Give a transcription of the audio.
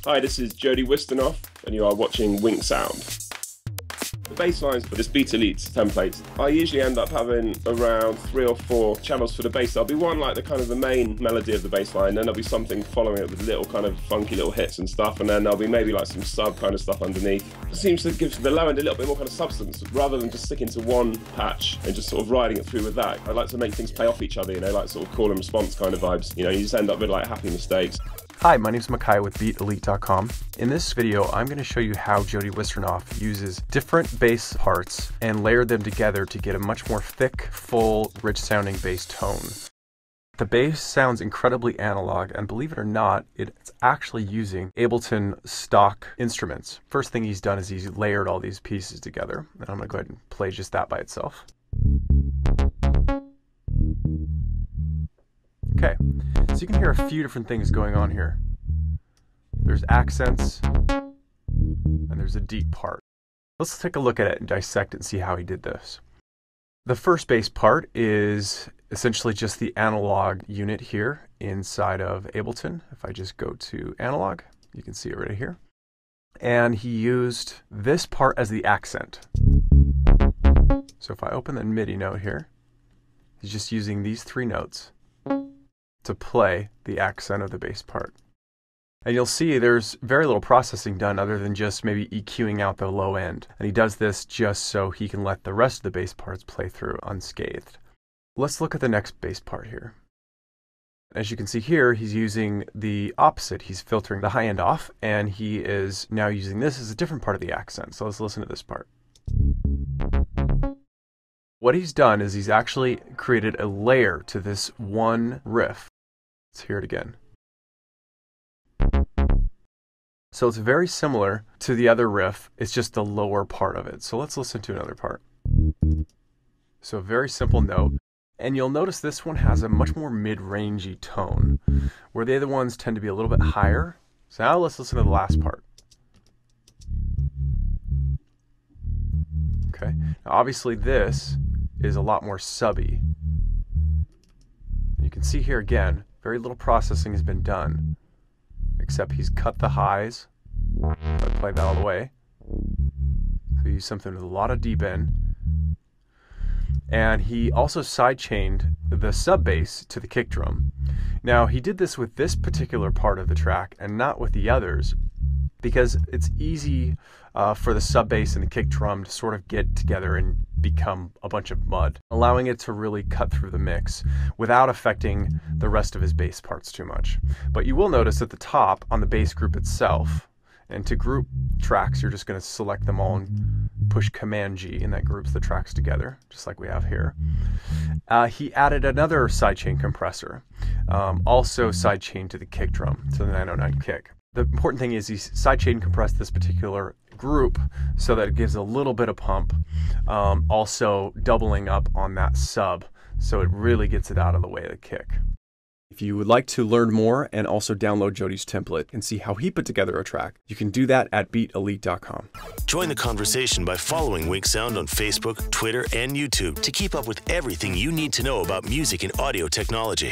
Hi, this is Jody Winsternoff, and you are watching WinkSound. The bass lines for this Beatelite template, I usually end up having around 3 or 4 channels for the bass. There'll be one like the main melody of the bass line, then there'll be something following it with little kind of funky little hits and stuff, and then there'll be maybe like some sub kind of stuff underneath. It seems to give the low end a little bit more kind of substance, rather than just sticking to one patch and just sort of riding it through with that. I like to make things play off each other, you know, like sort of call and response kind of vibes. You know, you just end up with like happy mistakes. Hi, my name is Mikiah with Beatelite.com. In this video, I'm going to show you how Jody Winsternoff uses different bass parts and layered them together to get a much more thick, full, rich-sounding bass tone. The bass sounds incredibly analog, and believe it or not, it's actually using Ableton stock instruments. First thing he's done is he's layered all these pieces together, and I'm going to go ahead and play just that by itself. Okay, so you can hear a few different things going on here. There's accents, and there's a deep part. Let's take a look at it and dissect it and see how he did this. The first bass part is essentially just the analog unit here inside of Ableton. If I just go to analog, you can see it right here. And he used this part as the accent. So if I open the MIDI note here, he's just using these 3 notes to play the accent of the bass part. And you'll see there's very little processing done other than just maybe EQing out the low end. And he does this just so he can let the rest of the bass parts play through unscathed. Let's look at the next bass part here. As you can see here, he's using the opposite. He's filtering the high end off, and he is now using this as a different part of the accent. So let's listen to this part. What he's done is he's actually created a layer to this one riff. Let's hear it again. So it's very similar to the other riff, it's just the lower part of it. So let's listen to another part. So a very simple note. And you'll notice this one has a much more mid-rangey tone, where the other ones tend to be a little bit higher. So now let's listen to the last part. Okay, now obviously this is a lot more subby. You can see here again, very little processing has been done, except he's cut the highs. If I play that all the way, so use something with a lot of deep end. And he also sidechained the sub bass to the kick drum. Now he did this with this particular part of the track and not with the others, because it's easy for the sub bass and the kick drum to sort of get together and become a bunch of mud, allowing it to really cut through the mix without affecting the rest of his bass parts too much. But you will notice at the top on the bass group itself, and to group tracks, you're just going to select them all and push Command G, and that groups the tracks together, just like we have here. He added another sidechain compressor, also sidechained to the kick drum, to the 909 kick. The important thing is he sidechain compressed this particular group so that it gives a little bit of pump, also doubling up on that sub so it really gets it out of the way of the kick. If you would like to learn more and also download Jody's template and see how he put together a track, you can do that at Beatelite.com. Join the conversation by following WinkSound on Facebook, Twitter, and YouTube to keep up with everything you need to know about music and audio technology.